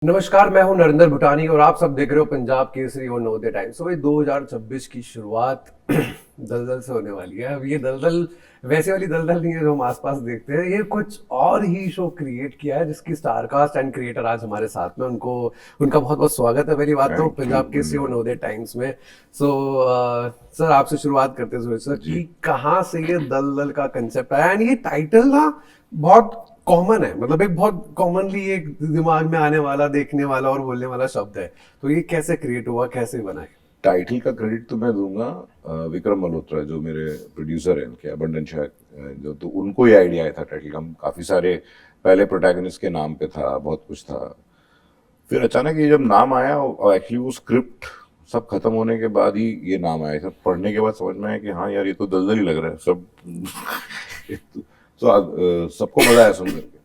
नमस्कार, मैं हूं नरेंद्र भूटानी और आप सब देख रहे हो पंजाब केसरी और नवोदय टाइम्स। तो ये 2026 की शुरुआत दलदल से होने वाली है। अब ये दलदल वैसे वाली दलदल नहीं है जो हम आसपास देखते हैं, ये कुछ और ही शो क्रिएट किया है जिसकी स्टारकास्ट एंड क्रिएटर आज हमारे साथ में। उनका बहुत बहुत स्वागत है पहली बात तो पंजाब केसरी और नवोदय टाइम्स में। सो सर, आपसे शुरुआत करते हैं सर कि कहाँ से ये दलदल का कंसेप्ट आया। एंड ये टाइटल ना बहुत कॉमन है, मतलब एक बहुत कॉमनली एक दिमाग में आने वाला, देखने वाला और बोलने वाला शब्द है। तो ये कैसे क्रिएट हुआ, कैसे बना है? टाइटल का क्रेडिट तो मैं दूंगा विक्रम मल्होत्रा, जो मेरे प्रोड्यूसर हैं उनके अबंडन शायद, जो तो उनको ये आइडिया आया था टाइटल का। हम काफी सारे पहले प्रोटैगनिस्ट के नाम पे था, बहुत कुछ था। फिर अचानक ये जब नाम आया और एक्चुअली वो स्क्रिप्ट सब खत्म होने के बाद ही ये नाम आया। सब पढ़ने के बाद समझ में आया कि हाँ यार, ये तो दलदल ही लग रहा है सब। तो सबको मजा आया सुन करके।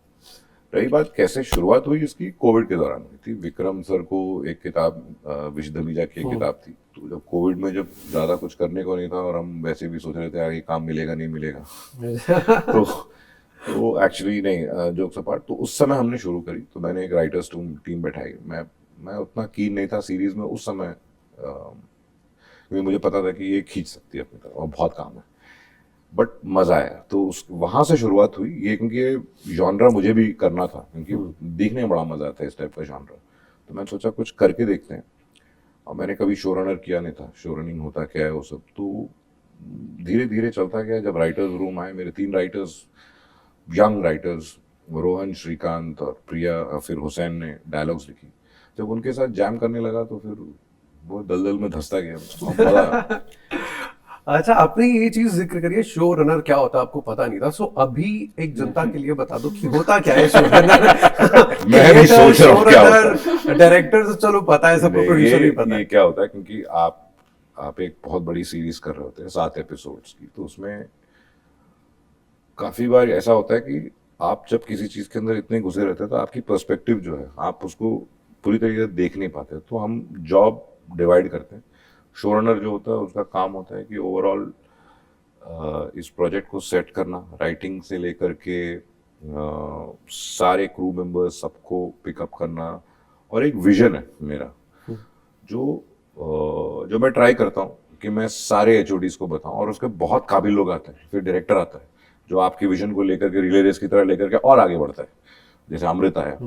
रही बात कैसे शुरुआत हुई, इसकी कोविड के दौरान हुई थी। विक्रम सर को एक किताब, विश धमीजा की एक किताब थी, तो जब कोविड में जब ज्यादा कुछ करने को नहीं था और हम वैसे भी सोच रहे थे आगे काम मिलेगा नहीं मिलेगा तो एक्चुअली नहीं, जोक्स अपार्ट, तो उस समय हमने शुरू करी। तो मैंने एक राइटर्स टीम बैठाई। मैं उतना कीन नहीं था सीरीज में उस समय, क्योंकि मुझे पता था कि ये खींच सकती है अपनी तरफ और बहुत काम है, बट मजा आया। तो उस वहां से शुरुआत हुई ये, क्योंकि ये जॉनरा मुझे भी करना था, क्योंकि देखने में बड़ा मजा आता है इस टाइप का जॉनरा। तो मैंने सोचा कुछ करके देखते हैं। और मैंने कभी शो रनर किया नहीं था, शो रनिंग होता क्या है वो सब। तो धीरे धीरे चलता गया। जब राइटर्स रूम आए, मेरे 3 writers, young writers, Rohan, Srikanth और प्रिया, फिर हुसैन ने डायलॉग्स लिखी। जब उनके साथ जैम करने लगा तो फिर वो दलदल में धंसता गया। मजा। अच्छा, आपने ये चीज जिक्र करी है, शो रनर क्या होता है आपको पता नहीं था। सो अभी एक जनता के लिए बता दो कि होता क्या है शो रनर। मैं भी सोच रहा हूँ क्या होता है। डायरेक्टर तो चलो पता है सबको, प्रोड्यूसर नहीं पता ये है। क्या होता है, क्योंकि आप एक बहुत बड़ी सीरीज कर रहे होते हैं 7 एपिसोड्स की, तो उसमें काफी बार ऐसा होता है कि आप जब किसी चीज के अंदर इतने घुसे रहते हैं तो आपकी पर्सपेक्टिव जो है, आप उसको पूरी तरीके से देख नहीं पाते। तो हम जॉब डिवाइड करते हैं। शो रनर जो होता है उसका काम होता है कि ओवरऑल इस प्रोजेक्ट को सेट करना, राइटिंग से लेकर के सारे क्रू मेंबर्स सबको पिकअप करना। और एक विजन है मेरा, जो मैं ट्राई करता हूँ कि मैं सारे एचओडीज को बताऊं, और उसके बहुत काबिल लोग आते हैं। फिर डायरेक्टर आता है जो आपकी विजन को लेकर के रिले रेस की तरह लेकर के और आगे बढ़ता है, जैसे अमृत आया।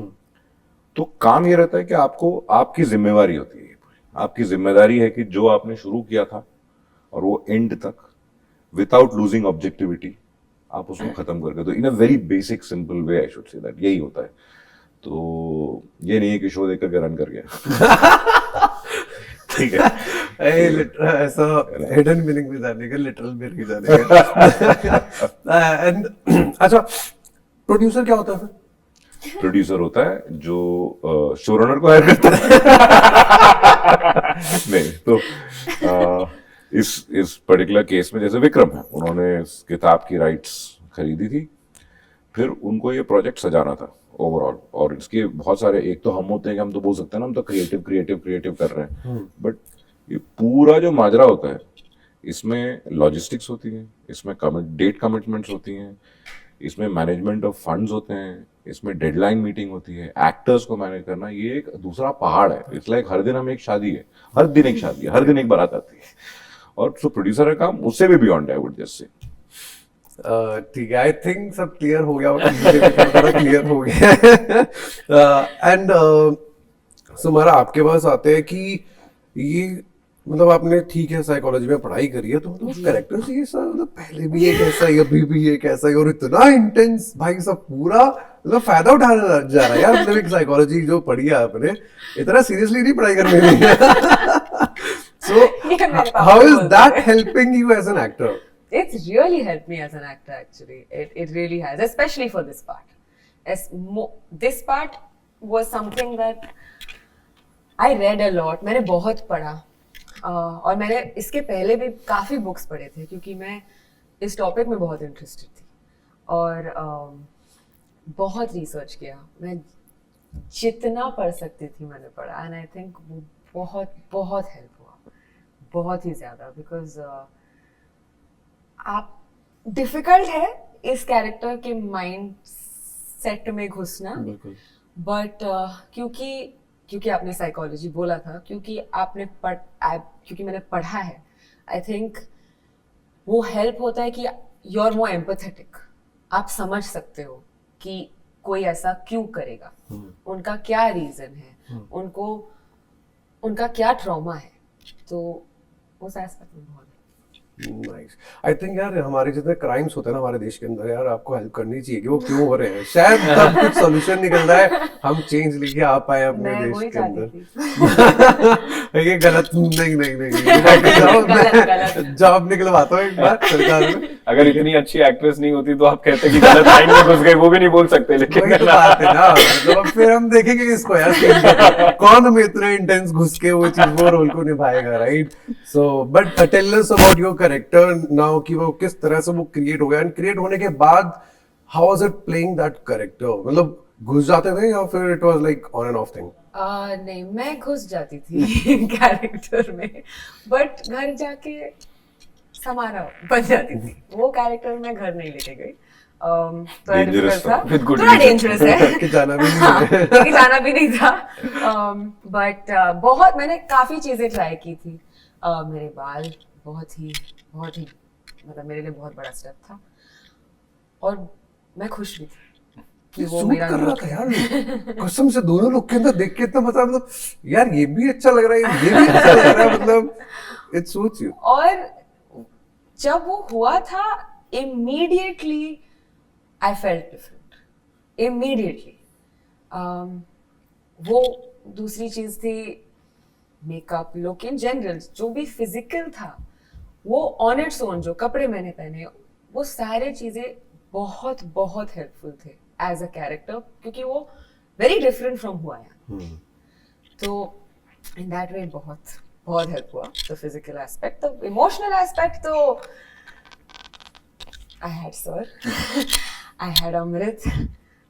तो काम ये रहता है कि आपको, आपकी जिम्मेवारी होती है, आपकी जिम्मेदारी है कि जो आपने शुरू किया था और वो एंड तक विदाउट लूजिंग ऑब्जेक्टिविटी आप उसको खत्म करके दो, in a very basic simple way, I should say that. यही होता है। तो ये नहीं है कि शो देख करके रन कर गया। ठीक है। ऐसा हिडन मीनिंग भी जाने का, लिटरल मीनिंग जाने का। एंड अच्छा, प्रोड्यूसर क्या होता है? प्रोड्यूसर होता है जो शो रनर को हायर करता है। नहीं तो इस पर्टिकुलर केस में जैसे विक्रम है, उन्होंने इस किताब की राइट्स खरीदी थी। फिर उनको ये प्रोजेक्ट सजाना था ओवरऑल, और इसके बहुत सारे, एक तो हम होते हैं कि हम तो बोल सकते हैं ना हम तो क्रिएटिव क्रिएटिव क्रिएटिव कर रहे हैं, बट ये पूरा जो माजरा होता है, इसमें लॉजिस्टिक्स होती है, इसमें डेट कमिटमेंट्स होती हैं, इसमें मैनेजमेंट ऑफ फंड्स होते हैं, इसमें डेडलाइन मीटिंग होती है, एक्टर्स को मैनेज करना, ये एक दूसरा पहाड़ है। इट्स लाइक हर दिन हम एक शादी है, हर दिन एक शादी है, हर दिन एक बारात आती है। और जो प्रोड्यूसर का काम उससे भी बियॉन्ड है, आई वुड जस्ट से। ठीक है, आई थिंक सब क्लियर हो गया होगा, मुझे भी थोड़ा क्लियर हो गया। एंड सुमारा, आपके पास आते हैं कि ये, मतलब आपने ठीक है साइकोलॉजी में पढ़ाई करी है, तो मतलब कैरेक्टर से ये सब, मतलब पहले भी एक ऐसा ही, अभी भी एक ऐसा ही, और इतना इंटेंस भाई सब पूरा, मतलब फायदा उठाया जा रहा है यार। मतलब एक साइकोलॉजी जो पढ़ी है आपने, इतना सीरियसली नहीं पढ़ाई करनी है। So how is that helping you as an actor? It's really helped me as an actor, actually. It really has, especially for this part. This part was something that I read a lot. मैंने बहुत पढ़ा, और मैंने इसके पहले भी काफ़ी books पढ़े थे, क्योंकि मैं इस टॉपिक में बहुत इंटरेस्टेड थी, और बहुत रिसर्च किया। मैं जितना पढ़ सकती थी मैंने पढ़ा, एंड आई थिंक वो बहुत बहुत हेल्प हुआ, बहुत ही ज़्यादा। बिकॉज आप, डिफिकल्ट है इस कैरेक्टर के माइंड सेट में घुसना, बट क्योंकि क्योंकि आपने साइकोलॉजी बोला था, क्योंकि क्योंकि मैंने पढ़ा है, आई थिंक वो हेल्प होता है कि यू आर मोर एम्पैथेटिक, आप समझ सकते हो कि कोई ऐसा क्यों करेगा, उनका क्या रीजन है, उनका क्या ट्रॉमा है, तो उस एस्पेक्ट में बहुत नाइस। आई थिंक यार हमारे जितने क्राइम्स होते हैं ना हमारे देश के अंदर, यार आपको हेल्प करनी चाहिए कि वो क्यों हो रहे हैं, शायद तब कुछ सोल्यूशन निकल रहा है, हम चेंज लेके आ पाए अपने मैं देश वही के चाहती अंदर। थी। ये गलत नहीं नहीं नहीं गलत। जॉब निकलवाता हूँ एक बार सरकार में। अगर इतनी अच्छी एक्ट्रेस नहीं होती तो आप कहते कि गलत लाइन में घुस गए, वो भी नहीं बोल सकते, लेकिन वही तो बात है ना, मतलब अब फिर हम देखेंगे इसको यार scene कौन हमें इतना इंटेंस घुस के वो रोल को निभाएगा, right? So but tell us about your character now, कि वो किस तरह से वो क्रिएट हो गया, एंड क्रिएट होने के बाद how was it playing that character, मतलब घुस जाते थे या फिर it was like on end of thing? नहीं, मैं घुस जाती थी कैरेक्टर में, बट घर जाके समारा बन जाती थी। वो कैरेक्टर मैं घर नहीं लेके गई, थोड़ा Dangerous difficult था, था, with good थोड़ा reason. डेंजरस है कि जाना भी नहीं हाँ, है। क्योंकि जाना भी नहीं था, बट बहुत मैंने काफी चीजें ट्राई की थी। मेरे बाल बहुत ही मतलब मेरे लिए बहुत बड़ा स्टेप था, और मैं खुश भी थी कि वो सूट मेरा कर रहा look था है। यार, कसम से दोनों लोग के अंदर देख के इतना मतलब यार ये भी अच्छा लग रहा है, ये भी अच्छा लग रहा है, मतलब इट सूट्स यू। और जब वो हुआ था, immediately I felt different, immediately। वो दूसरी चीज थी मेकअप, लुक इन जनरल, जो भी फिजिकल था वो ऑन इट्स ओन, जो कपड़े मैंने पहने, वो सारे चीजें बहुत बहुत हेल्पफुल थे एज अ कैरेक्टर, क्योंकि वो very different from who I am. तो इन दैट वे बहुत बहुत हेल्प हुआ। The physical aspect, the emotional aspect, तो I had sir, I had Amrit,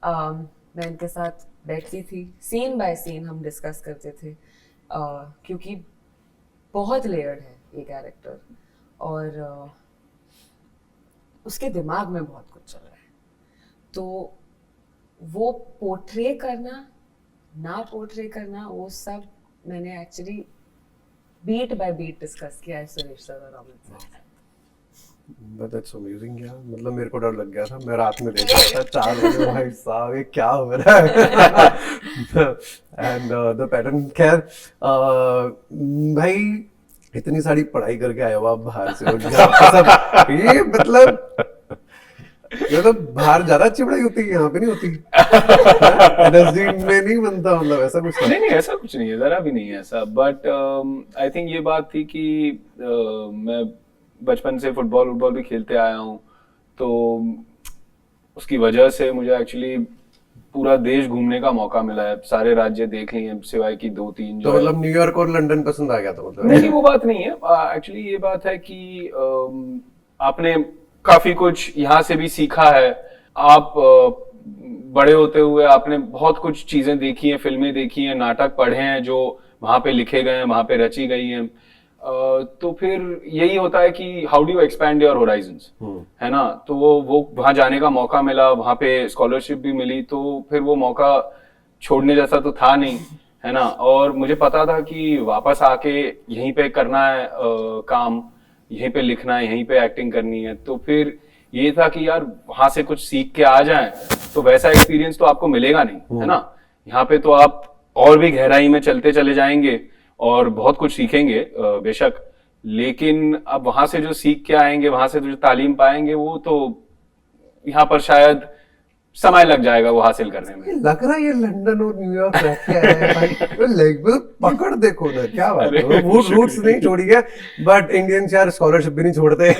मैं इनके साथ बैठती थी, सीन बाय सीन हम डिस्कस करते थे, क्योंकि बहुत लेयर्ड है ये कैरेक्टर, और उसके दिमाग में बहुत कुछ चल रहा है, तो वो पोर्ट्रे करना ना पोर्ट्रे करना, वो सब मैंने actually beat by beat discuss किया है सुरेश सर और Amit sir. But that's amazing यार, मतलब मेरे को डर लग गया था, मैं रात में देख रहा था 4 बजे, भाई साहब ये क्या हो रहा है। एंड द पैटर्न, खैर भाई इतनी सारी पढ़ाई करके आया हुआ बाहर से, और सब ये मतलब बाहर ज्यादा अच्छी पढ़ाई होती है, यहाँ पे नहीं होती। एनएसडी में नहीं बनता, मतलब ऐसा कुछ नहीं नहीं ऐसा कुछ नहीं है, जरा भी नहीं है ऐसा, बट आई थिंक ये बात थी कि मैं बचपन से फुटबॉल भी खेलते आया हूँ, तो उसकी वजह से मुझे एक्चुअली पूरा देश घूमने का मौका मिला है, सारे राज्य देख लिए सिवाय की 2-3 तो मतलब न्यूयॉर्क और लंदन पसंद आ गया था, मतलब नहीं वो बात नहीं है एक्चुअली, ये बात है कि आपने काफी कुछ यहाँ से भी सीखा है, आप बड़े होते हुए आपने बहुत कुछ चीजें देखी हैं, फिल्में देखी हैं, नाटक पढ़े हैं जो वहां पे लिखे गए हैं, वहां पे रची गई हैं, तो फिर यही होता है कि how do you expand your Horizons, है ना? तो वो वहां जाने का मौका मिला, वहां पे स्कॉलरशिप भी मिली, तो फिर वो मौका छोड़ने जैसा तो था नहीं, है ना? और मुझे पता था कि वापस आके यहीं पे करना है काम, यहीं पे लिखना है, यहीं पे एक्टिंग करनी है, तो फिर ये था कि यार वहां से कुछ सीख के आ जाएं, तो वैसा एक्सपीरियंस तो आपको मिलेगा नहीं, है ना? यहाँ पे तो आप और भी गहराई में चलते चले जाएंगे और बहुत कुछ सीखेंगे बेशक, लेकिन अब वहां से जो सीख के आएंगे, वहां से जो तालीम पाएंगे, वो तो यहाँ पर शायद समय लग जाएगा वो हासिल करने में। लग रहा है ये लंदन और न्यूयॉर्क रह के आया है भाई, लेग पकड़ देखो ना, क्या बात है, वो रूट्स नहीं छोड़ी है, बट इंडियंस यार स्कॉलरशिप भी नहीं छोड़ते।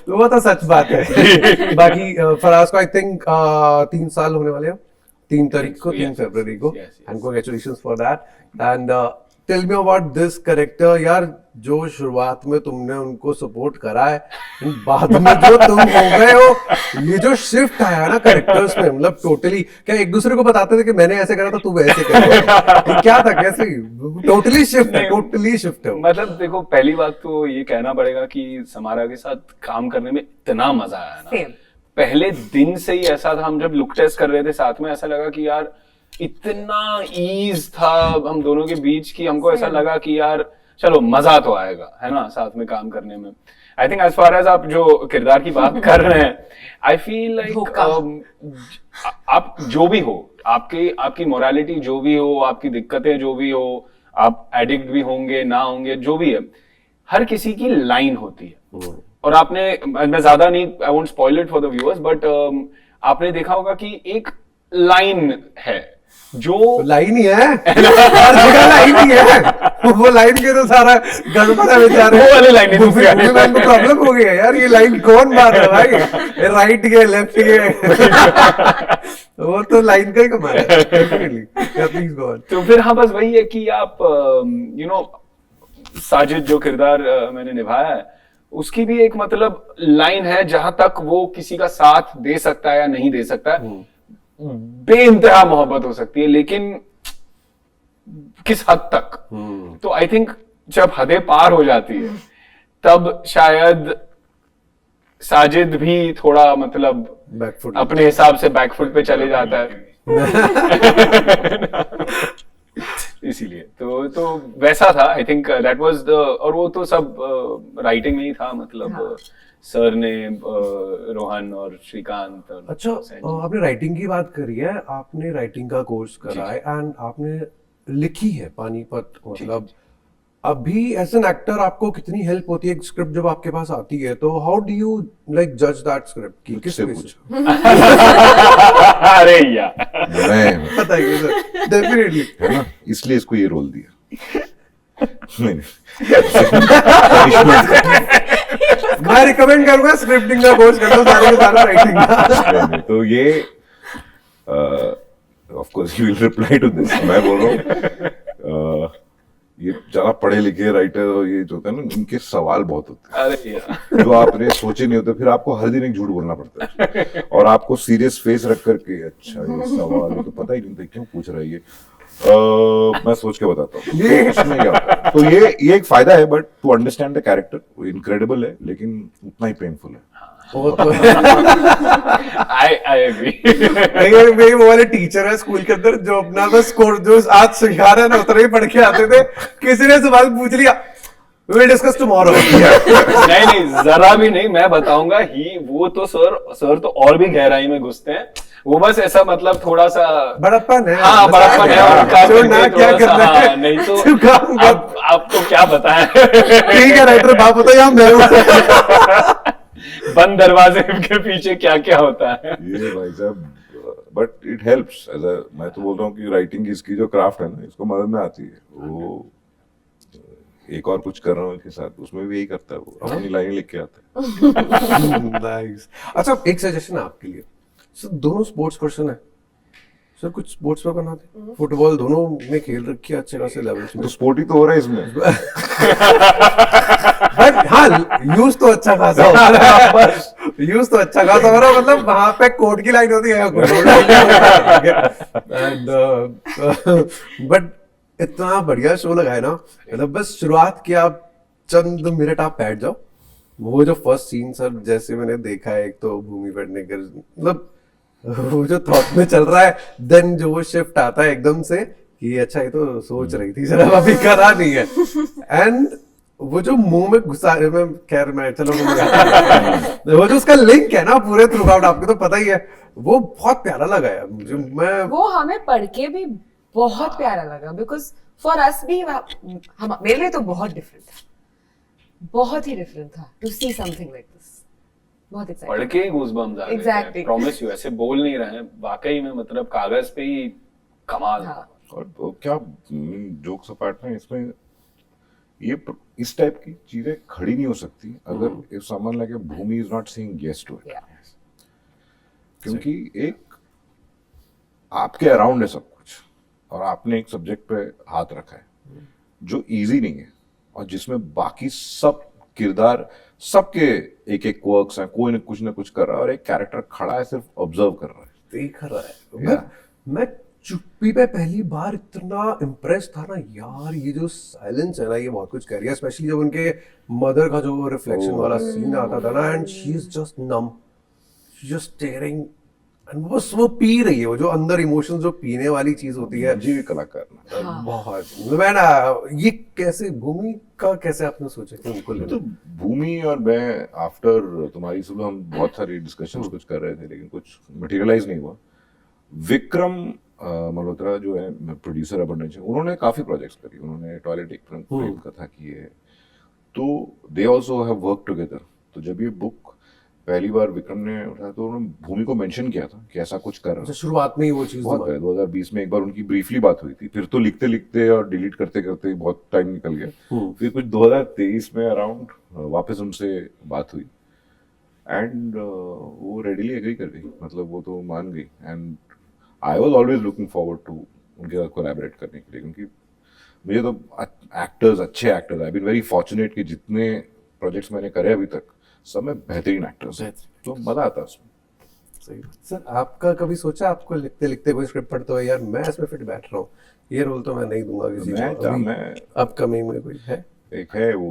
तो वो तो सच बात है। बाकी फराज को आई थिंक 3 साल होने वाले हैं, 3 तारीख को, 3 फरवरी को, and congratulations for that. And tell me about this character यार, जो शुरुआत में तुमने उनको सपोर्ट करा है, बाद में जो तुम हो गए हो, ये जो शिफ्ट आया ना कैरेक्टर्स में, मतलब टोटली, क्या एक दूसरे को बताते थे कि मैंने ऐसे करा था तू वैसे कर, क्या था, कैसे? टोटली शिफ्ट है। मतलब देखो, पहली बात तो ये कहना पड़ेगा कि समारा के साथ काम करने में इतना मजा आया ना, पहले दिन से ही ऐसा था, हम जब लुक टेस्ट कर रहे थे साथ में, ऐसा लगा कि यार इतना ईज था हम दोनों के बीच कि हमको ऐसा लगा कि यार चलो मजा तो आएगा, है ना, साथ में काम करने में। I think as far as आप जो किरदार की बात कर रहे हैं, आई फील लाइक आप जो भी हो, आपकी मोरालिटी जो भी हो, आपकी दिक्कतें जो भी हो, आप एडिक्ट भी होंगे ना होंगे, जो भी है, हर किसी की लाइन होती है। और आपने, मैं ज्यादा नहीं, I won't spoil it for the viewers, but आपने देखा होगा कि एक लाइन है जो लाइन ही है, हर जगह लाइन ही है। वो लाइन के तो सारा गड़बड़ है बेचारे। वो वाली लाइन मूवी में तो प्रॉब्लम हो गया यार, ये लाइन कौन मार रहा है भाई, राइट के लेफ्ट के। वो तो लाइन का ही कमाल है। Please go on. तो फिर हाँ, बस वही है कि आप यू नो साजिद जो किरदार मैंने निभाया है, उसकी भी एक मतलब लाइन है जहां तक वो किसी का साथ दे सकता है या नहीं दे सकता है। बेइंतहा मोहब्बत हो सकती है, लेकिन किस हद तक। तो आई थिंक जब हदें पार हो जाती है तब शायद साजिद भी थोड़ा मतलब बैकफुट अपने हिसाब से बैकफुट पे चले जाता है। इसीलिए तो वैसा था। I think that was the, और वो तो सब राइटिंग में ही था, मतलब सर ने रोहन और श्रीकांत और अच्छा, आपने राइटिंग की बात करी है, आपने राइटिंग का कोर्स करा है एंड आपने लिखी है पानीपत, मतलब अभी एज एन एक्टर आपको कितनी हेल्प होती है एक स्क्रिप्ट जब आपके पास आती है, तो हाउ डू यू लाइक जज दैट स्क्रिप्ट की किससे पूछो? अरे यार मैं बताइए सर। डेफिनेटली है ना, इसलिए इसको ये रोल दिया। नहीं, मैं रिकमेंड करूंगा स्क्रिप्टिंग का कोर्स कर लो, सारे के सारे राइटिंग का। तो ये of course you will reply to this, मैं बोल रहा हूँ ये ज्यादा पढ़े लिखे राइटर और ये जो होता है ना, इनके सवाल बहुत होते हैं अरे यार जो आपने सोचे नहीं होते, फिर आपको हर दिन एक झूठ बोलना पड़ता है और आपको सीरियस फेस रख करके, अच्छा ये सवाल है तो पता ही नहीं था क्यों पूछ रहा है ये, मैं सोच के बताता हूँ इसमें क्या होता है। तो ये एक फायदा है, but to understand the character incredible है, लेकिन उतना ही पेनफुल है। वो तो आई एग्री। मेरे वो वाले टीचर है स्कूल के अंदर जो अपना बस कोर्स जो आज सिखा रहे हैं ना उतना ही पढ़ के आते थे, किसी ने सवाल पूछ लिया we will discuss tomorrow। नहीं जरा भी नहीं, मैं बताऊंगा ही। वो तो सर तो और भी गहराई में घुसते हैं, वो बस ऐसा मतलब थोड़ा सा बड़प्पन है। हाँ बड़प्पन है, और उनका जो ना क्या थोड़ा सा, करना है, हाँ, नहीं तो जो काम कर- आपको क्या बताएं। ठीक है राइटर बाप होता है या मैं हूँ। बंद दरवाजे के पीछे क्या क्या होता है। ये भाई साहब, but it helps as a, मैं तो बोल रहा हूँ कि राइटिंग की इसकी जो क्राफ्ट है ना, इसको मदद में आती है। वो एक और कुछ कर रहा हूँ इसके साथ, उसमें भी यही करता है, वो अपनी लाइन लिख के आता है। नाइस। अच्छा एक सजेशन है आपके लिए सर, दोनों स्पोर्ट्स पर्सन है सर, कुछ स्पोर्ट्स में बना दे, फुटबॉल दोनों में खेल रखी है अच्छे खासे लेवल पे, तो स्पोर्ट ही तो हो रहा है इसमें। बट हाँ यूज तो अच्छा खासा हो रहा है, बस यूज तो अच्छा खासा हो रहा है, मतलब वहां पे कोर्ट की लाइन होती है एंड बट इतना बढ़िया शो लगाए ना, मतलब बस शुरुआत की आप चंद मिनट आप बैठ जाओ, वो जो फर्स्ट सीन सर जैसे मैंने देखा है, एक तो भूमि पेडनेकर, मतलब वो जो थॉट में चल रहा है, देन जो वो शिफ्ट आता है एकदम से कि अच्छा ये तो सोच रही थी सर, अभी करा नहीं है, एंड वो जो मुंह में घुसा, मैं खैर मैं चलो वो जो उसका लिंक है ना पूरे थ्रू आउट, आपको तो पता ही है, वो बहुत प्यारा लगा यार मुझे। मैं वो हमें पढ़ के भी बहुत प्यारा लगा, बिकॉज फॉर अस भी हम, मेरे लिए तो बहुत डिफरेंट था, बहुत ही डिफरेंट था to see something like this. बहुत पढ़ एक्साइटेड। के ही गूज़बम्स आ गए। Exactly. प्रॉमिस यू, ऐसे बोल नहीं रहे हैं, वाकई में मतलब कागज पे ही कमाल था। हाँ। और वो क्या जोक्स अपार्ट में, इसमें ये इस टाइप की चीजें खड़ी नहीं हो सकती अगर if someone like Bhumi is not saying yes to it, Yeah. क्योंकि एक आपके अराउंड है सब कुछ और आपने एक सब्जेक्ट पे हाथ रखा है जो इजी नहीं है, और जिसमें बाकी सब किरदार सबके एक एक क्वर्क्स हैं, कोई न कुछ कर रहा है और एक कैरेक्टर खड़ा है सिर्फ ऑब्जर्व कर रहा है। देख रहा है। Yeah. मैं चुप्पी पे पहली बार इतना इम्प्रेस था ना यार, ये जो साइलेंस है ना ये बहुत कुछ कह रही है, स्पेशली जब उनके मदर का जो रिफ्लेक्शन वाला सीन आता था ना, and she is just numb, she just staring बस वो पी रही है, वो जो अंदर इमोशंस जो पीने वाली चीज होती है। जी कलाकार ना बहुत मैं ना, ये कैसे भूमिका कैसे आपने सोचा कि उनको ले तो भूमि और मैं आफ्टर तुम्हारी सुबह हम बहुत सारी डिस्कशंस कुछ कर रहे थे लेकिन कुछ मटेरियलाइज नहीं हुआ। विक्रम मल्होत्रा जो है प्रोड्यूसर अबंडेंस, उन्होंने काफी प्रोजेक्ट्स करी, उन्होंने टॉयलेट एक प्रेम कथा की है, तो they also have work together. तो जब ये बुक पहली बार विक्रम ने उठाया तो उन्होंने भूमि को मेंशन किया था कि ऐसा कुछ कर रहा अच्छा, है। शुरुआत में ही वो चीज बहुत पहले 2020 में एक बार उनकी ब्रीफली बात हुई थी, फिर तो लिखते लिखते और डिलीट करते करते बहुत टाइम निकल गया। फिर कुछ 2023 में अराउंड वापस उनसे बात हुई एंड वो रेडिली एग्री कर गई, मतलब वो तो मान गई। And I was always looking forward to उनके साथ कोलैबोरेट करने के लिए, क्योंकि मुझे तो एक्टर्स, अच्छे actors, I been very fortunate कि जितने प्रोजेक्ट्स मैंने करे अभी तक सब में बेहतरीन एक्टर्स हैं, तो मजा आता है उसमें। सही बात। सर आपका कभी सोचा, आपको लिखते लिखते कोई स्क्रिप्ट पढ़ते हो यार मैं इसमें फिट बैठ रहा हूँ, ये रोल तो मैं नहीं दूंगा किसी को, मैं अपकमिंग में कोई है? एक है वो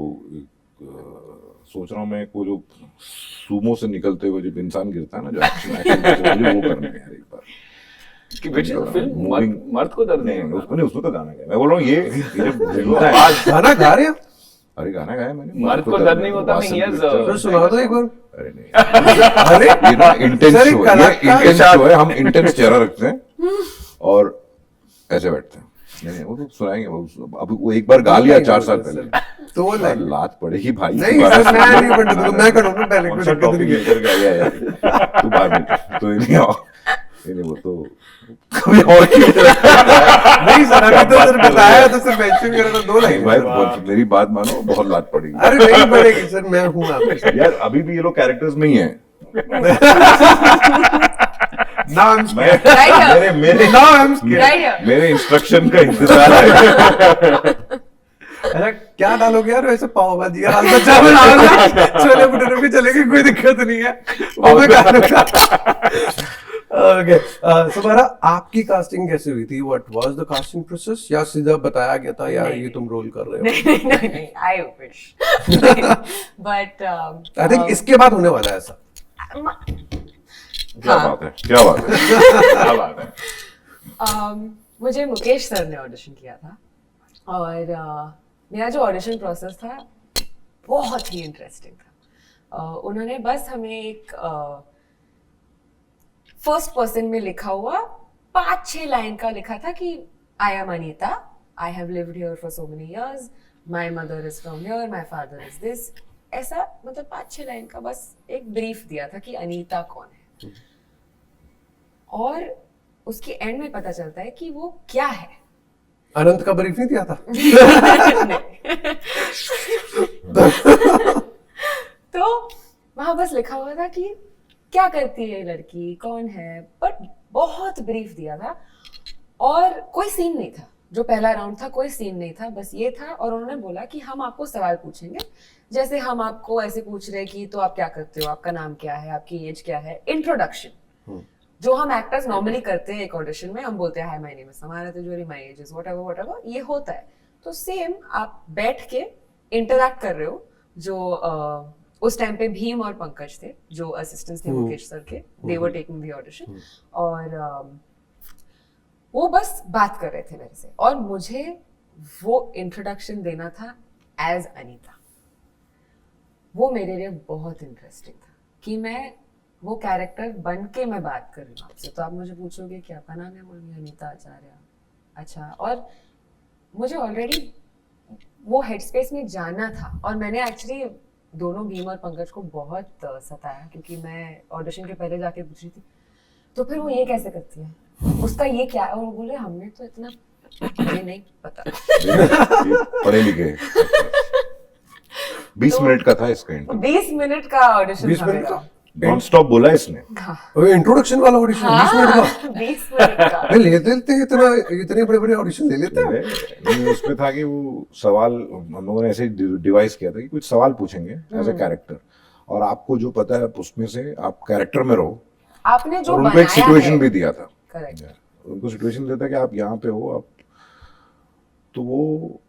सोच रहा हूँ मैं, वो जो सूमो से निकलते हुए जो इंसान गिरता है ना, जो एक्शन वो करने है एक बार। कि which is the film? मर्द को दर्द नहीं होगा। उसमें तो गाना गाया, मैं बोल रहा हूँ ये जब घूमता है। गाना गा रहे हो? अरे गाना गाया मैंने, मर्द को दर्द नहीं होता में years, तो सुना दो एक बार। अरे नहीं, अरे ये ना इंटेंस सर, शो है, कलाकार- ये इंटेंस शो है, हम इंटेंस चेहरा रखते हैं और ऐसे बैठते हैं। नहीं वो तो सुनाएंगे, वो अब वो एक बार गा लिया 4 साल पहले तो वो लाइन लात पड़ेगी भाई। नहीं सर, मैं नहीं पढ़ दूंगा, मैं करूंगा पहले कौन सा टॉपिक लेकर के आया यार तू बाहर निकल, तो ये नहीं आओ, ये नहीं, वो तो कभी और की नहीं सर, अभी तो सर बताया तो सर मेंशन करा था 2 लाइन। भाई मेरी बात मानो, बहुत लात पड़ेगी अरे नहीं पड़ेगी सर, मैं हूँ आपके साथ। यार। अभी भी ये लोग कैरेक्टर्स में ही हैं। Now I'm scared. Right here. मेरे Now I'm scared. Right here. मेरे इंस्ट्रक्शन का इंतजार है। अरे क्या डालोगे यार, वैसे पाव भाजी का दाल बच्चा बनाओगे, छोले भटूरे भी चलेगी, कोई दिक्कत नहीं है, वो मैं खा लूंगा। ओके, सुबारा आपकी कास्टिंग कैसे हुई थी? What was the casting process, या सीधा बताया गया था यार ये तुम रोल कर रहे हो? नहीं, I wish. But I think इसके बाद होने वाला है ऐसा। क्या बात है, क्या बात है, क्या बात है। मुझे मुकेश सर ने ऑडिशन किया था और मेरा जो ऑडिशन प्रोसेस था बहुत ही इंटरेस्टिंग था। उन्होंने बस हमें एक फर्स्ट पर्सन में लिखा हुआ 5-6 लाइन का लिखा था कि I am Anita, I have lived here for so many years, my mother is from here, my father is this, ऐसा मतलब 5-6 लाइन का बस एक ब्रीफ दिया था कि अनीता कौन है। और उसके एंड में पता चलता है कि वो क्या है। अनंत का ब्रीफ नहीं दिया था? तो वहां बस लिखा हुआ था कि क्या करती है ये लड़की, कौन है, बट बहुत ब्रीफ दिया था और कोई सीन नहीं था। जो पहला राउंड था कोई सीन नहीं था, बस ये था। और उन्होंने बोला कि हम आपको सवाल पूछेंगे, जैसे हम आपको ऐसे पूछ रहे कि तो आप क्या करते हो, आपका नाम क्या है, आपकी एज क्या है, इंट्रोडक्शन जो हम एक्टर्स नॉर्मली करते हैं एक ऑडिशन में। हम बोलते हैं hi my name is Samara Tijori, my age is whatever, ये होता है। तो सेम आप बैठ के इंटरैक्ट कर रहे हो। जो उस टाइम पे भीम और पंकज थे जो असिस्टेंट्स थे मुकेश सर के, दे वर टेकिंग द ऑडिशन और वो बस बात कर रहे थे मेरे से और मुझे वो इंट्रोडक्शन देना था एज अनीता। वो मेरे लिए बहुत इंटरेस्टिंग था कि मैं वो कैरेक्टर बन के मैं बात कर रही हूँ आपसे। तो आप मुझे पूछोगे कि आपका नाम है, बोलूँगी अनीता आचार्य। अच्छा, और मुझे ऑलरेडी वो हेडस्पेस में जाना था और मैंने एक्चुअली दोनों भीम और पंकज को बहुत सताया क्योंकि मैं ऑडिशन के पहले जाके पूछ रही थी तो फिर वो ये कैसे करती है, उसका ये क्या है, और वो बोले हमने तो इतना मुझे नहीं पता। ये पढ़े लिखे 20 मिनट का था इसका इंटरव्यू, 20 मिनट का ऑडिशन 20 था मिनट मेरा। का नॉन स्टॉप बोला इसने। वो इंट्रोडक्शन वाला ऑडिशन 20 मिनट का? 20 मिनट का। वे ले लेते हैं इतने बड़े बड़े ऑडिशन ले लेते हैं? नहीं, उसमें था कि वो सवाल हम लोगों ने ऐसे डिवाइस किया था कि कुछ सवाल पूछेंगे एज ए कैरेक्टर और आपको जो पता है उसमें से आप कैरेक्टर में रहो। आपने जो और उनको एक बनाया सिचुएशन है, भी दिया था। करेक्ट। उनको सिचुएशन देता है कि आप यहाँ पे हो, आप तो वो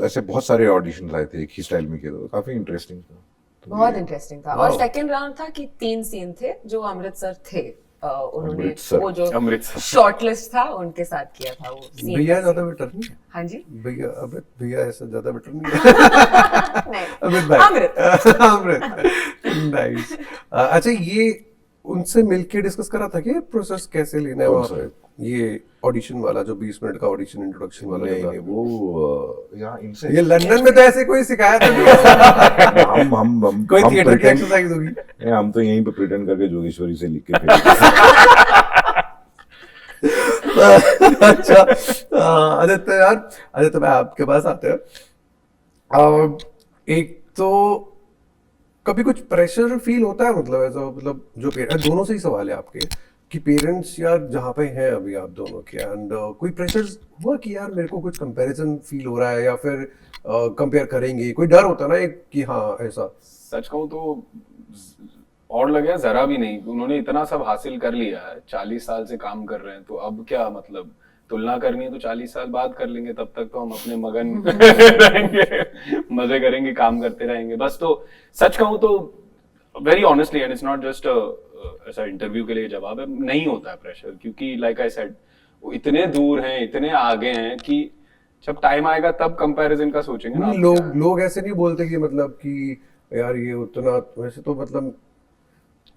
ऐसे बहुत सारे ऑडिशन आए थे एक ही स्टाइल में किए थे, काफी इंटरेस्टिंग था। बहुत इंटरेस्टिंग था। और सेकंड राउंड था कि 3 सीन थे जो अमृतसर थे उन्होंने अमृतसर। वो जो अमृतसर। शॉर्टलिस्ट था उनके साथ किया था वो scene। भैया ज्यादा बेटर नहीं है? हाँ जी भैया अमित भैया ऐसा ज्यादा बेटर नहीं है? नहीं अमित भाई अमृत अमृत नाइस। अच्छा ये उनसे मिलके डिस्कस करा था कि प्रोसेस कैसे लेना है कौन वहाँ पे, ये ऑडिशन वाला जो 20 मिनट का ऑडिशन इंट्रोडक्शन वाला नहीं जो नहीं था? वो यहाँ इनसे ये लंदन में तो ऐसे कोई सिखाया था नहीं। हम कोई हम थिएटर की pretend- एक्सरसाइज होगी। नहीं, हम तो यहीं पे प्रिटेंड करके जोगेश्वरी से लिख के भेजते अच्छा आदित्य यार, आदित्य मैं आपके पास आते हैं। एक तो कभी कुछ प्रेशर फील होता है, मतलब ऐसा, मतलब जो पेरेंट्स, दोनों से ही सवाल है आपके कि पेरेंट्स यार जहाँ पे हैं अभी आप दोनों के, एंड कोई प्रेशर हुआ कि यार मेरे को कुछ कंपैरिजन फील हो रहा है या फिर कंपेयर करेंगे, कोई डर होता है ना एक कि हाँ ऐसा? सच कहूं तो और लगे जरा भी नहीं, उन्होंने इतना सब हासिल कर लिया है, 40 साल से काम कर रहे हैं, तो अब क्या मतलब तुलना करनी है तो 40 साल बाद कर लेंगे, तब तक तो हम अपने मगन रहेंगे, मजे करेंगे, काम करते रहेंगे बस। तो सच कहूं तो very honestly, and it's not just ऐसा इंटरव्यू के लिए जवाब है, नहीं होता है प्रेशर, क्योंकि लाइक आई सेड वो इतने दूर हैं, इतने आगे हैं कि जब टाइम आएगा तब कंपैरिजन का सोचेंगे ना। नहीं, लोग ऐसे नहीं बोलते कि मतलब कि यार ये उतना, वैसे तो मतलब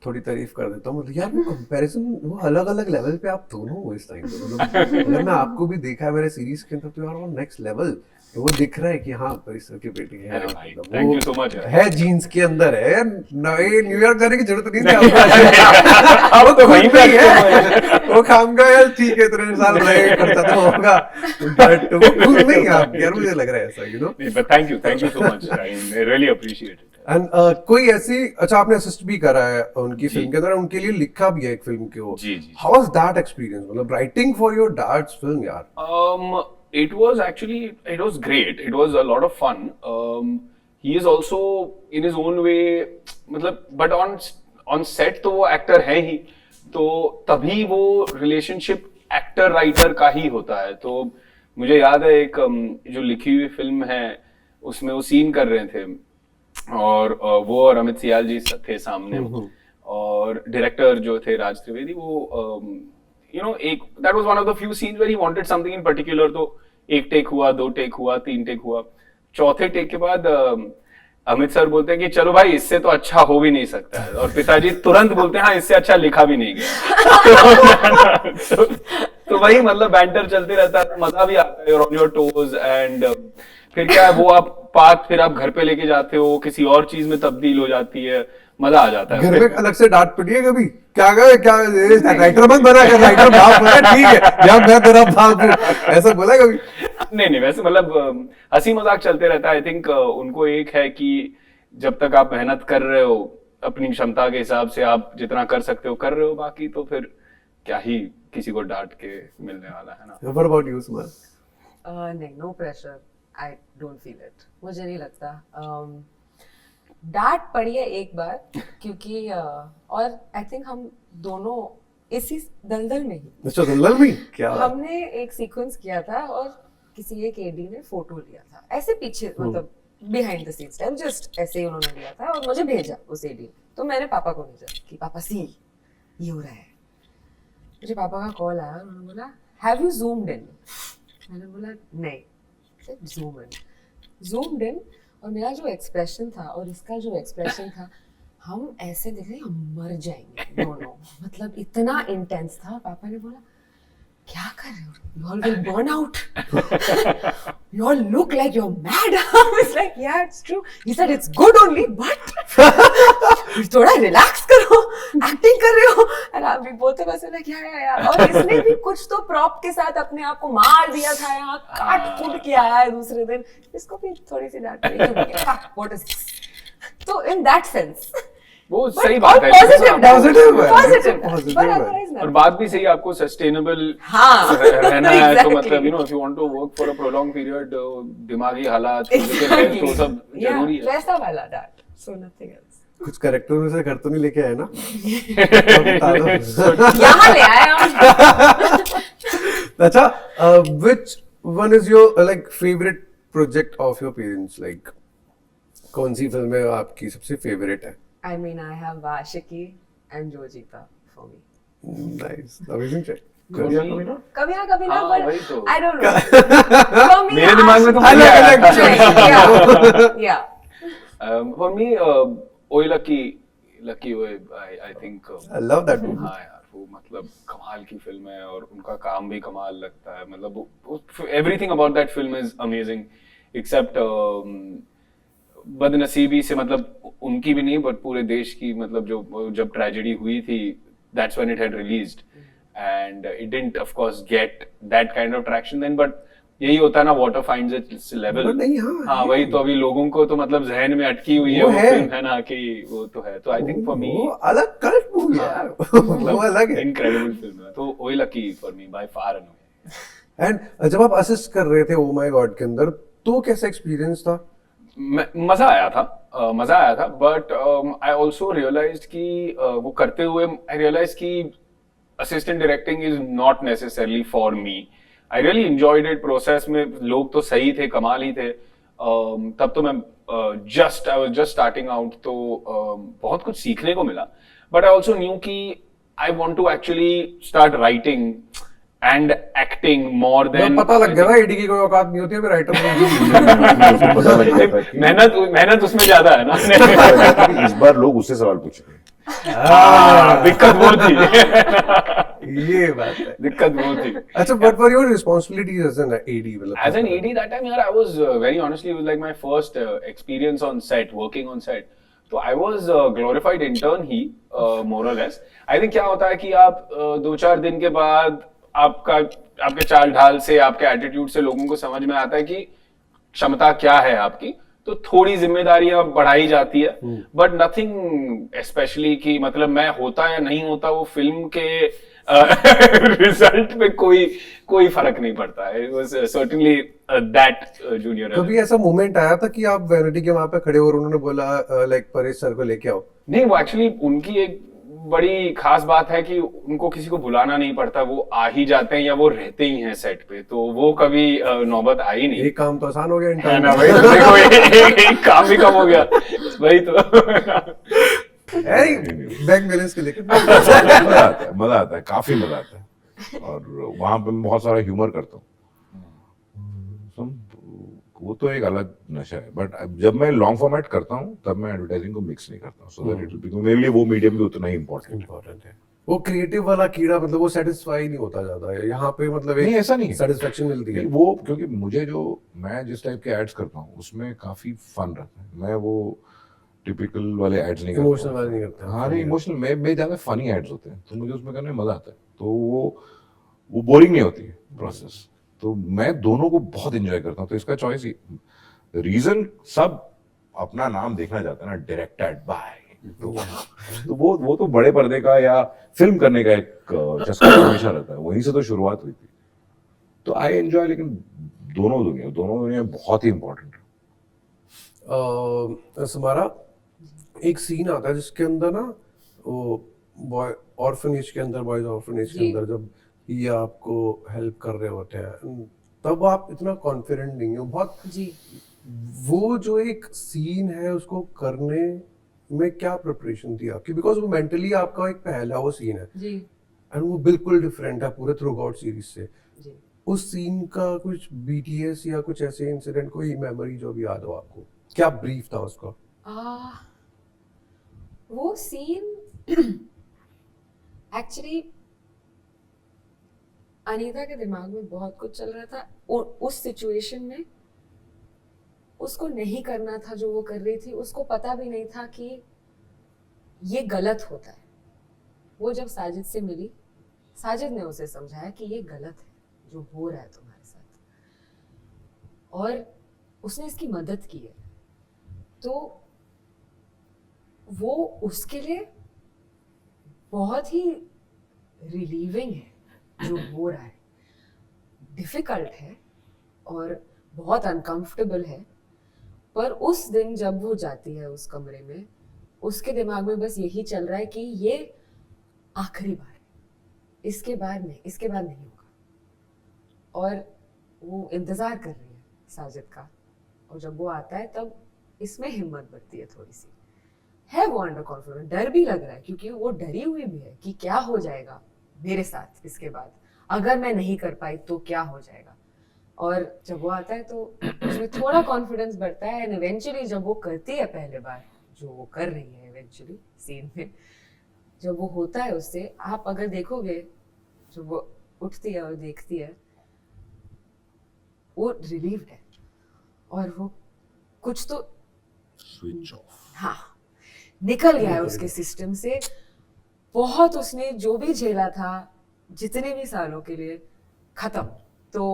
थोड़ी तारीफ कर देता हूँ, मतलब यार वो कंपैरिजन, वो अलग अलग लेवल पे आप दोनों हो इस टाइम पे, मतलब अगर मैं आपको भी देखा है मेरे सीरीज के अंदर तो यार वो नेक्स्ट लेवल, वो दिख रहा है कि हाँ परिसर की बेटी है, अरे भाई, मतलब thank वो you so much यार। है, जीन्स के अंदर है, नए न्यूयॉर्क जाने की जरूरत नहीं थी आपको। अब तो वहीं पे है वो काम का यार, ठीक है इतने साल रहे करता तो होगा, बट वो खुद नहीं है आप यार, मुझे लग रहा है ऐसा, you know. Thank you so much, I really appreciate it. And कोई ऐसी, अच्छा आपने असिस्ट भी करा है उनकी फिल्म के अंदर, उनके लिए लिखा भी है एक फिल्म के वो, जी, जी। हाउ वाज दैट एक्सपीरियंस, मतलब writing for your dad's film यार? It was actually, it was great. It was a lot of fun. He is also in his own way, मतलब, but on set तो वो actor है ही, तो तभी वो relationship actor writer का ही होता है। तो मुझे याद है एक जो लिखी हुई फिल्म है उसमें वो सीन कर रहे थे, और वो और अमित सियाल जी थे सामने, और डायरेक्टर जो थे राज त्रिवेदी, वो यू नो एक that was one of the few scenes where he wanted something in particular, तो एक टेक हुआ, 2 टेक हुआ, 3 टेक हुआ, चौथे टेक के बाद अमित सर बोलते हैं कि चलो भाई इससे तो अच्छा हो भी नहीं सकता है, और पिताजी तुरंत बोलते हैं हाँ इससे अच्छा लिखा भी नहीं गया। तो वही मतलब बैंटर चलते रहता है, मजा भी आता है, ऑन योर टोज, एंड फिर क्या है वो आप बात फिर आप घर पे लेके जाते हो, किसी और चीज में तब्दील हो जाती है, मजा आ जाता है। घर में अलग से डांट पड़ी है कभी? क्या राइटर मत बना कर, राइटर बाप बना, ठीक है या मैं तेरा बाप हूँ, ऐसा बोला कभी? नहीं वैसे मतलब हंसी मजाक चलते रहता है। आई थिंक उनको एक है कि जब तक आप मेहनत कर रहे हो अपनी क्षमता के हिसाब से, आप जितना कर सकते हो कर रहे हो, बाकी तो फिर क्या ही किसी को डांट के मिलने वाला है ना। What about you, Suman? नहीं, no pressure, I don't feel it, मुझे नहीं लगता। डांट पड़ी है एक बार, क्योंकि और आई थिंक हम दोनों इसी दलदल में ही, अच्छा दलदल में क्या? हमने एक सीक्वेंस किया था और किसी एक एडी ने फोटो लिया था ऐसे पीछे, मतलब behind the scenes time, just ऐसे ही उन्होंने लिया था और मुझे भेजा उस एडी ने, तो मैंने पापा को भेजा कि पापा सी ये हो रहा है। मुझे पापा का कॉल आया, उन्होंने बोला हैव यू ज़ूम्ड इन? मैंने बोला नहीं। ज़ूम्ड इन, और मेरा जो एक्सप्रेशन था और इसका जो एक्सप्रेशन था, हम ऐसे दिख रहे हम मर जाएंगे दोनों, मतलब इतना इंटेंस था। पापा ने बोला क्या कर रहे हो, you all will burn out, you all look like you're mad। I was like yeah it's true, he said it's good only but थोड़ा रिलैक्स करो, एक्टिंग कर रहे हो, and आप भी बोलते बस like yeah। और इसने भी कुछ तो प्रॉप के साथ अपने आप को मार दिया था, यहाँ काट कूट के आया है दूसरे दिन, इसको भी थोड़ी सी डांट पड़ी, what is this? तो in that sense वो सही बात है, और बात भी सही, आपको सस्टेनेबल रहना है, तो मतलब you know if you want to work for a prolong period, दिमागी हालात तो सब जरूरी है। वैसा वाला दैट, सो नथिंग एल्स। कुछ कैरेक्टर में से घर तो नहीं लेके आए ना? यहाँ ले आए हम। अच्छा, which one is your like favorite project of your parents? Like कौन सी फिल्म है आपकी सबसे फेवरेट है? I mean, I have Ashiki and Jojita for me. Nice, amazing check. कभी या कभी ना कभी ना कभी ना, हाँ, but वही तो। I don't know. For me, मेरे दिमाग में तो अलग आया अलग था। yeah. For me, ओए लकी ओए, I think I love that movie. हाँ यार, वो मतलब कमाल की फिल्म है और उनका काम भी कमाल लगता है, मतलब everything about that film is amazing, except बदनसीबी से, मतलब उनकी भी नहीं बट पूरे देश की, मतलब जो जब ट्रेजेडी हुई थी, that's when it had released and it didn't of course get that kind of traction then, but यही होता है ना, water finds its level. But नहीं, हाँ, हाँ, है। वही तो, अभी लोगों को तो मतलब जहन में अटकी हुई है वो वो है। फिल्म, है ना, कि वो तो है, तो आई थिंक फॉर मी वो अलग कल्ट मूवी है यार, वो अलग है। इनक्रेडिबल फिल्म है, तो ओए lucky for me by far and away. And जब आप असिस्ट कर रहे थे ओ माय गॉड के अंदर, तो कैसा एक्सपीरियंस था? मजा आया था, बट आई ऑल्सो रियलाइज्ड कि वो करते हुए आई रियलाइज कि assistant directing is not necessarily for me. I really enjoyed it, process में लोग तो सही थे, कमाल ही थे, तब तो मैं I was just starting out, तो बहुत कुछ सीखने को मिला, बट आई ऑल्सो न्यू कि I want to actually start writing and acting more then. पता लग गया था एडी की कोई औकात नहीं होती है राइटर उसको पता लग जाता है कि मेहनत उसमें ज्यादा है ना। कि इस बार लोग उससे सवाल पूछेंगे। दिक्कत वो थी। ये बात है। दिक्कत वो थी। अच्छा, what were your responsibilities as an AD? मतलब As an AD that time, यार, I was very honestly, it was like my first experience on set, working on set. तो I was glorified intern he, more or less. I think क्या होता है कि आप 2-4 दिन के बाद आपके चाल ढाल से, आपके एटीट्यूड से लोगों को समझ में आता है कि क्षमता क्या है आपकी, तो थोड़ी जिम्मेदारियां बढ़ाई जाती है, बट नथिंग स्पेशली कि मतलब मैं होता या नहीं होता, वो फिल्म के रिजल्ट में कोई फर्क नहीं पड़ता है। It was certainly that junior element. कभी ऐसा मोमेंट आया था कि आप वैनिटी के वहां पे खड़े हो और उन्होंने बोला लाइक परेश सर को लेके आओ? नहीं, वो एक्चुअली उनकी एक बड़ी खास बात है कि उनको किसी को बुलाना नहीं पड़ता, वो आ ही जाते हैं या वो रहते ही हैं सेट पे, तो वो कभी नौबत आई नहीं। एक काम तो आसान हो गया है इंटर्न। ना, वही तो देखो, एक काम भी कम हो गया, वही तो। बैंक बैलेंस के लेके मजा आता है, काफी मजा आता है, और वहां पे मैं बहुत सारा ह्यूमर करता हूँ। वो तो एक अलग नशा है, बट जब मैं लॉन्ग फॉर्मेट करता हूँ तब मैं एडवर्टाइजिंग को मिक्स नहीं करता हूँ, so that it will be, मेरे लिए वो मीडियम भी उतना ही इम्पोर्टेंट है। वो क्रिएटिव वाला कीड़ा, मतलब वो सेटिस्फाई नहीं होता ज्यादा है यहाँ पे, मतलब नहीं, ऐसा नहीं है। सेटिस्फेक्शन मिलती है वो क्योंकि मैं जिस टाइप के एड्स करता हूँ उसमें काफी फन रहता है, मैं वो टिपिकल वाले एड्स नहीं करता। इमोशनल वाले नहीं करते। हाँ, नहीं इमोशनल, मैं ज्यादा फनी एड्स होते हैं, तो मुझे उसमें करने में मजा आता है, तो वो बोरिंग नहीं होती है प्रोसेस, तो मैं दोनों को बहुत एंजॉय करता हूँ, तो इसका चॉइस ही रीजन, सब अपना नाम देखना चाहते हैं ना, डायरेक्टेड बाय, तो वो तो बड़े पर्दे का या फिल्म करने का एक चस्का हमेशा रहता है, वहीं से तो शुरुआत हुई थी, तो आई एंजॉय, लेकिन दोनों दुनिया बहुत ही इंपॉर्टेंट है। समारा, एक सीन आता है जिसके अंदर ना वो बॉय ऑर्फनेज के अंदर, बॉयज ऑर्फनेज के अंदर जब ये आपको हेल्प कर रहे होते हैं, तब आप इतना कॉन्फिडेंट नहीं हो बहुत जी। वो जो एक सीन है उसको करने में क्या प्रिपरेशन थी आपकी? बिकॉज वो मेंटली आपका एक पहला वो सीन है जी। एंड वो बिल्कुल डिफरेंट है पूरे थ्रू आउट सीरीज से। जी। उस सीन का कुछ बीटीएस या कुछ ऐसे इंसिडेंट, कोई मेमोरी जो भी याद हो आपको, क्या ब्रीफ था उसका? वो सीन एक्चुअली अनीता के दिमाग में बहुत कुछ चल रहा था उस सिचुएशन में। उसको नहीं करना था जो वो कर रही थी, उसको पता भी नहीं था कि ये गलत होता है। वो जब साजिद से मिली, साजिद ने उसे समझाया कि ये गलत है जो हो रहा है तुम्हारे साथ, और उसने इसकी मदद की है, तो वो उसके लिए बहुत ही रिलीविंग है जो हो रहा है। डिफिकल्ट है और बहुत अनकंफर्टेबल है, पर उस दिन जब वो जाती है उस कमरे में, उसके दिमाग में बस यही चल रहा है कि ये आखिरी बार है, इसके बाद नहीं होगा, और वो इंतजार कर रही है साजिद का, और जब वो आता है तब इसमें हिम्मत बढ़ती है, थोड़ी सी है वो अंडर कॉन्फिडेंट, डर भी लग रहा है क्योंकि वो डरी हुई भी है कि क्या हो जाएगा मेरे साथ इसके बाद, अगर मैं नहीं कर पाई तो क्या हो जाएगा। और जब वो आता है तो उसमें थोड़ा कॉन्फिडेंस बढ़ता है, एंड इवेंचुअली जब वो करती है पहले बार, जो वो कर रही है इवेंचुअली सीन में, जब वो होता है उससे, आप अगर देखोगे जब वो उठती है और देखती है, वो रिलीव्ड है और वो कुछ तो स्विच ऑफ। हाँ निकल गया है उसके सिस्टम से। बहुत उसने जो भी झेला था जितने भी सालों के लिए, खत्म। तो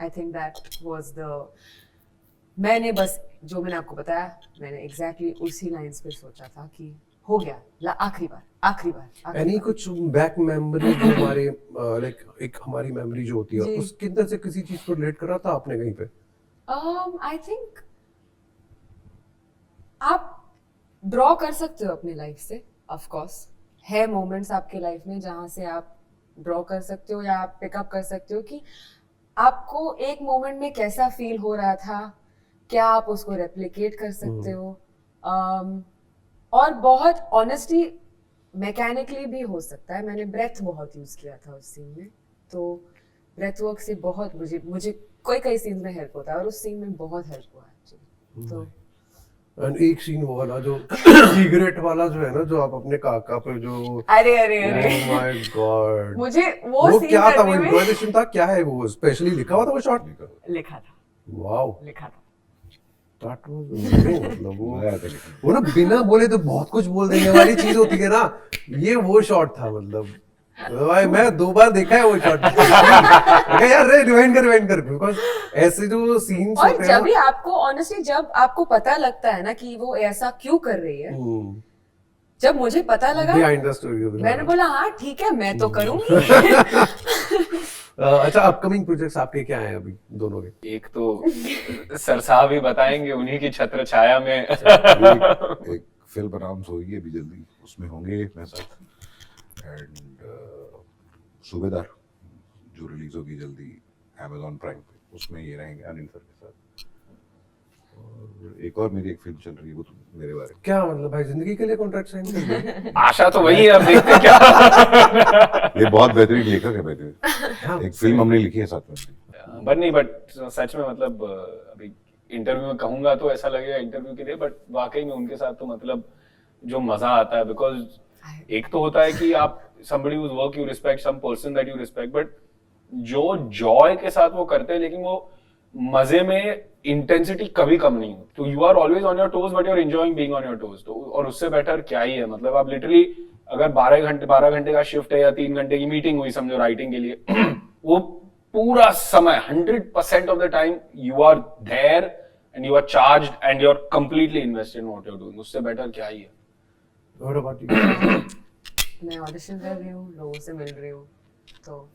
I think that was the, मैंने बस जो मैंने आपको बताया, मैंने एग्जैक्टली उसी लाइंस पे सोचा था कि हो गया, आखिरी बार। एनी कुछ बैक मेमोरी जो हमारे लाइक एक हमारी मेमोरी जो होती है जी। उसके अंदर से किसी चीज को रिलेट करा था आपने कहीं पे? आई थिंक आप ड्रॉ कर सकते हो अपनी लाइफ से, ऑफ कोर्स है मोमेंट्स आपके लाइफ में जहां से आप ड्रॉ कर सकते हो या आप पिकअप कर सकते हो कि आपको एक मोमेंट में कैसा फील हो रहा था, क्या आप उसको रेप्लिकेट कर सकते हो। और बहुत ऑनेस्टली मैकेनिकली भी हो सकता है। मैंने ब्रेथ बहुत यूज किया था उस सीन में, तो ब्रेथ वर्क से बहुत मुझे कई सीन में हेल्प होता है, और उस सीन में बहुत हेल्प हुआ एक्चुअली। तो एंड एक सीन वो वाला जो सिगरेट वाला जो है ना, जो आप अपने काका पे जो, अरे ओह माय गॉड, मुझे वो सीन क्या था? वो करने में इम्प्रोवाइजेशन था? क्या है वो? स्पेशली लिखा हुआ था वो शॉट? लिखा था। वाओ, दैट वाज मतलब वो ना बिना बोले तो बहुत कुछ बोल देने वाली चीज होती है ना, ये वो शॉट था। मतलब भाई मैं 2 बार देखा है वो शॉट। यार रिवाइंड कर बिकॉज़ ऐसे जो सीन्स और होते हैं जब भी आपको ऑनेस्टली जब आपको पता लगता है ना कि वो ऐसा क्यों कर रही है, जब मुझे पता लगा बिहाइंड द स्टोरी, मैंने बोला हाँ ठीक है मैं तो करूंगी। अच्छा, अपकमिंग प्रोजेक्ट्स आपके क्या हैं अभी दोनों के? एक तो सर साहब ही बताएंगे, उन्हीं की छत्र छाया में एक फिल्म अनाउंस होगी अभी जल्दी, उसमें होंगे मेरे साथ। एंड सूबेदार जो रिलीज होगी जल्दी Amazon प्राइम पे, उसमें ये रहेंगे अनिल सर के साथ। और एक और मेरी एक फिल्म चल रही है, वो तो मेरे बारे में। क्या मतलब भाई जिंदगी के लिए कॉन्ट्रैक्ट साइन कर दिया? आशा तो वही है, अब देखते हैं क्या। ये बहुत बेहतरीन लेखक है बेहतरीन, एक फिल्म हमने लिखी है साथ में। बट नहीं, बट सच में मतलब अभी इंटरव्यू में कहूंगा तो ऐसा लगेगा इंटरव्यू के लिए, बट वाकई में उनके साथ तो मतलब जो मजा आता है, बिकॉज एक तो होता है कि आप somebody whose work you respect, some person that you respect, but जो जॉय के साथ वो करते हैं, लेकिन वो मजे में इंटेंसिटी कभी कम नहीं होती। तो you are always on your toes but you are enjoying being on your toes. तो और उससे बेटर क्या ही है। मतलब आप लिटरली अगर 12 घंटे का शिफ्ट है या 3 घंटे की मीटिंग हुई समझो राइटिंग के लिए, वो पूरा समय 100% of the time you are there and you are charged and you are completely invested in what you are doing. उससे बेटर क्या ही है। What about you? मैं ऑडिशन कर रही हूँ, लोगों से मिल रही हूँ, तो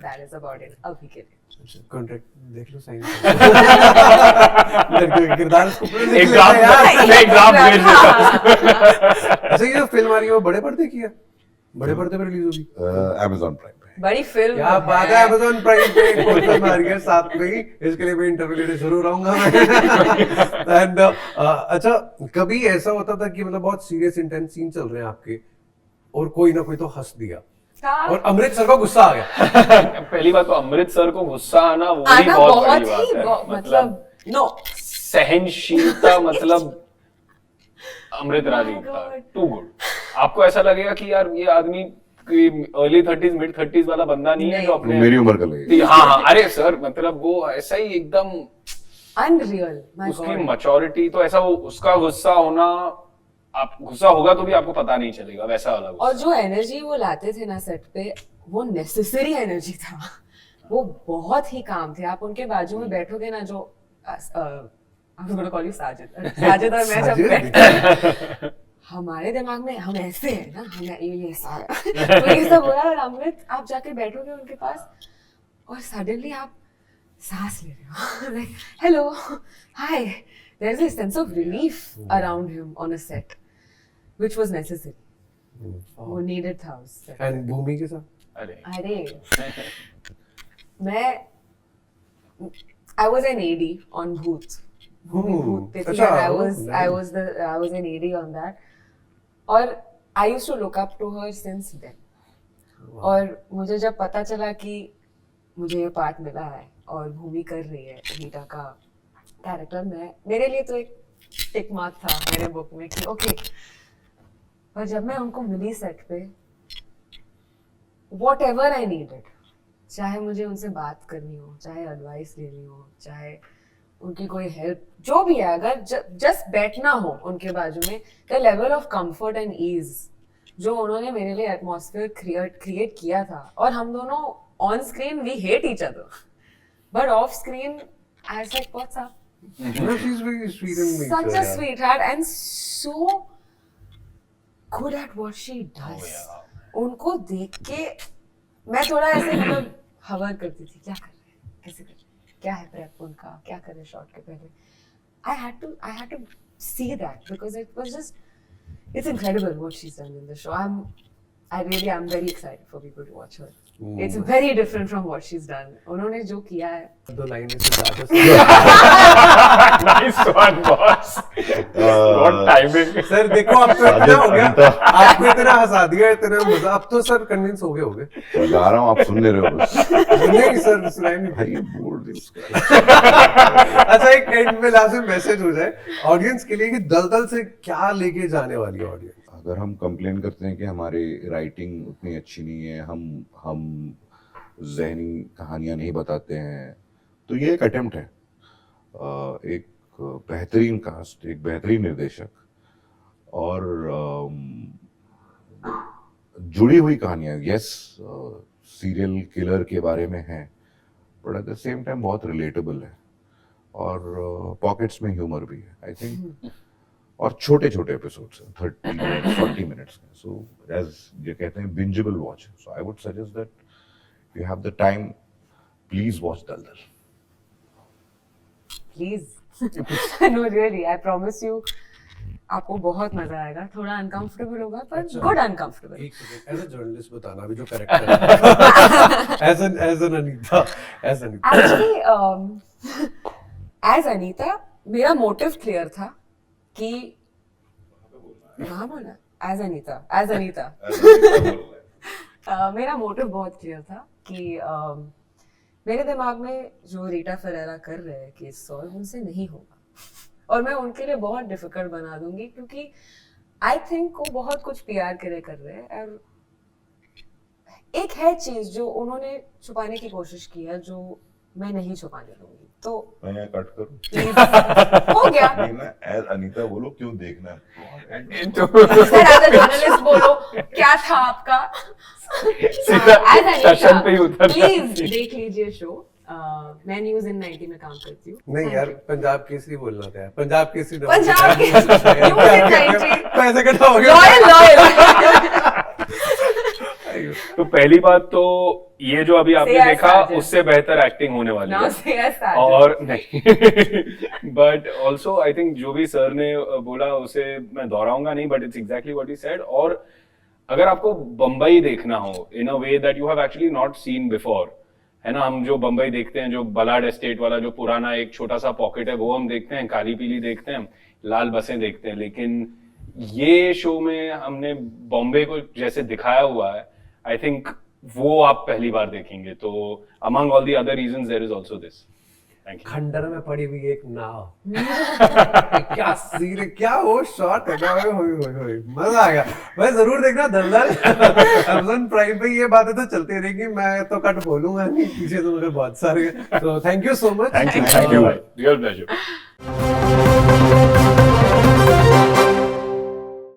that is about it अभी के लिए। कॉन्ट्रैक्ट देख लो, साइन किरदार को एक ड्राफ्ट भेज देता। अच्छा, ये फिल्म आ रही है वो बड़े पर्दे की है? बड़े पर्दे पे रिलीज होगी? Amazon प्राइम पे। बड़ी फिल्म क्या बात है, Amazon प्राइम पे एक और फिल्म आ रही है साथ में ही, इसके लिए मैं इंटरव्यू लेने जरूर आऊंगा मैं। एंड अच्छा, कभी ऐसा होता था कि मतलब बहुत सीरियस इंटेंस सीन चल रहे हैं आपके और कोई ना कोई तो हंस दिया और अमृत सर को गुस्सा आ गया? पहली बात तो अमृत सर को गुस्सा आना वो भी बहुत बड़ी बात है। मतलब नो सहनशीलता मतलब अमृत रानी टू गुड। आपको ऐसा लगेगा कि यार ये आदमी अर्ली 30s मिड 30s वाला बंदा नहीं है जो अपने मेरी उम्र का लगेगा। हाँ, अरे सर मतलब वो ऐसा ही एकदम अनरियल, उसकी मैच्योरिटी। तो ऐसा वो उसका गुस्सा होना, आप गुस्सा होगा तो भी आपको पता नहीं चलेगा, वैसा वाला गुस्सा। और जो एनर्जी वो लाते थे ना सेट पे, वो नेसेसरी एनर्जी था, वो बहुत ही काम थे। आप उनके बाजू में बैठोगे ना, जो I'm gonna call you Sajid और मैं जब बैठते हमारे दिमाग में हम ऐसे हैं ना, हम ये ऐसा तो ये सब हो रहा है। और अमृत आप जाके बैठोगे उनके पास और सडनली आप सांस ले रहे हो, like hello, hi, there's a sense of relief around him on a set, which was necessary. वो needed था उस set. एंड भूमि के साथ? अरे मैं I was an AD on Bhoot. Bhoot पे थी, अच्छा, and I oh, was an AD on that. और I used to look up to her since then. और मुझे जब पता चला कि मुझे ये पार्ट मिला है और भूमि कर रही है रीटा का कैरेक्टर, मेरे लिए तो एक टिक मार्क था मेरे बुक में कि ओके। पर जब मैं उनको मिली सेट पे, whatever I needed, चाहे मुझे उनसे बात करनी हो, चाहे एडवाइस लेनी हो, चाहे उनकी कोई हेल्प, जो भी है, अगर जस्ट बैठना हो उनके बाजू में, the level of comfort and ease जो उन्होंने मेरे लिए एटमॉस्फेयर क्रिएट किया था। और हम दोनों on screen we hate each other, but off screen I was like what's up, No, she's very sweet in nature. such a yeah. sweetheart and so good at what she does. उनको देख के मैं थोड़ा ऐसे मतलब हवर करती थी, क्या कर रहे हैं, कैसे कर रहे हैं, क्या है प्रेप उनका, क्या कर रहे हैं शॉट के पहले। I had to see that because it was just, it's incredible what she's done in the show. I'm very excited for people to watch her. It's very different from what she's done. उन्होंने जो किया है, दो लाइनें से ज्यादा nice one boss, what timing. Sir देखो अब तो इतना हो गया, आपको इतना हंसा दिया, इतना मजा, अब तो सर कन्विंस हो होगे। गा रहा हूँ, आप सुन नहीं रहे हो बस। नहीं सर सुनाई नहीं। भाई बोल दे उसका। अच्छा एक एंड में लास्ट में मैसेज हो जाए ऑडियंस के लिए कि दलदल से क्या लेके जाने वाली है ऑडियंस। अगर हम कंप्लेन करते हैं कि हमारी राइटिंग उतनी अच्छी नहीं है, हम ज़हनी कहानियाँ नहीं बताते हैं, तो ये एक अटेम्प्ट है। एक बेहतरीन कास्ट, एक बेहतरीन निर्देशक और जुड़ी हुई कहानियाँ। यस, सीरियल किलर के बारे में है, but at the same time बहुत रिलेटेबल है और पॉकेट्स में ह्यूमर भी है, आई थिंक। और छोटे छोटे एपिसोड्स हैं, 30 मिनट्स 40 मिनट्स के, सो एज ये कहते हैं bingeable watch. So I would suggest that you have the time, please watch Daldal. Please no really I promise you, आपको बहुत मजा आएगा। थोड़ा अनकंफर्टेबल होगा पर गुड अनकंफर्टेबल। एक सेकंड, एज अ जर्नलिस्ट बताना अभी जो कैरेक्टर है as an Anita, actually as Anita मेरा मोटिव क्लियर था कि हाँ बोला एज अनीता मेरा मोटिव बहुत क्लियर था कि मेरे दिमाग में जो रीटा फरेरा कर रहे हैं केस सॉल्व, उनसे नहीं होगा और मैं उनके लिए बहुत डिफिकल्ट बना दूंगी, क्योंकि आई थिंक वो बहुत कुछ पीआर के लिए कर रहे हैं। और एक है चीज जो उन्होंने छुपाने की कोशिश की है, जो मैं नहीं छुपाने दूंगी। तो मैं यहाँ कट करूँ? हो गया। नहीं ना, एज अनीता बोलो, क्यों देखना है? सर एज अ जर्नलिस्ट बोलो क्या था आपका। सेशन पे ही उतर प्लीज देख लीजिए शो। मैं न्यूज़ इन 90 में काम करती हूँ। नहीं यार, पंजाब केसरी बोलना था यार, पंजाब केसरी पंजाब केसरी न्यूज़ इन 90 पैसे कटा हो गया। लॉयल तो पहली बात तो ये जो अभी आपने Say as देखा Sergeant. उससे बेहतर एक्टिंग होने वाली Now है। say as Sergeant. और नहीं बट ऑल्सो आई थिंक जो भी सर ने बोला उसे मैं दोहराऊंगा नहीं, but it's exactly what he said. और अगर आपको बम्बई देखना हो in a way that you have actually not seen before, है ना, हम जो बम्बई देखते हैं, जो बलाड एस्टेट वाला जो पुराना एक छोटा सा पॉकेट है, वो हम देखते हैं, काली पीली देखते हैं, लाल बसें देखते हैं, लेकिन ये शो में हमने बॉम्बे को जैसे दिखाया हुआ है, आई थिंक वो आप पहली बार देखेंगे। तो among all the other reasons there is also this. Thank you. खंडर में पड़ी हुई एक नाव, क्या सीन है, क्या वो शॉट है, होय मजा आ गया। भाई जरूर देखना दलदल अमेज़न प्राइम पे। ये बातें तो चलती रहेगी, मैं तो कट बोलूंगा नहीं, पीछे तो मगर बहुत सारे। तो thank you so much. Thank you real pleasure.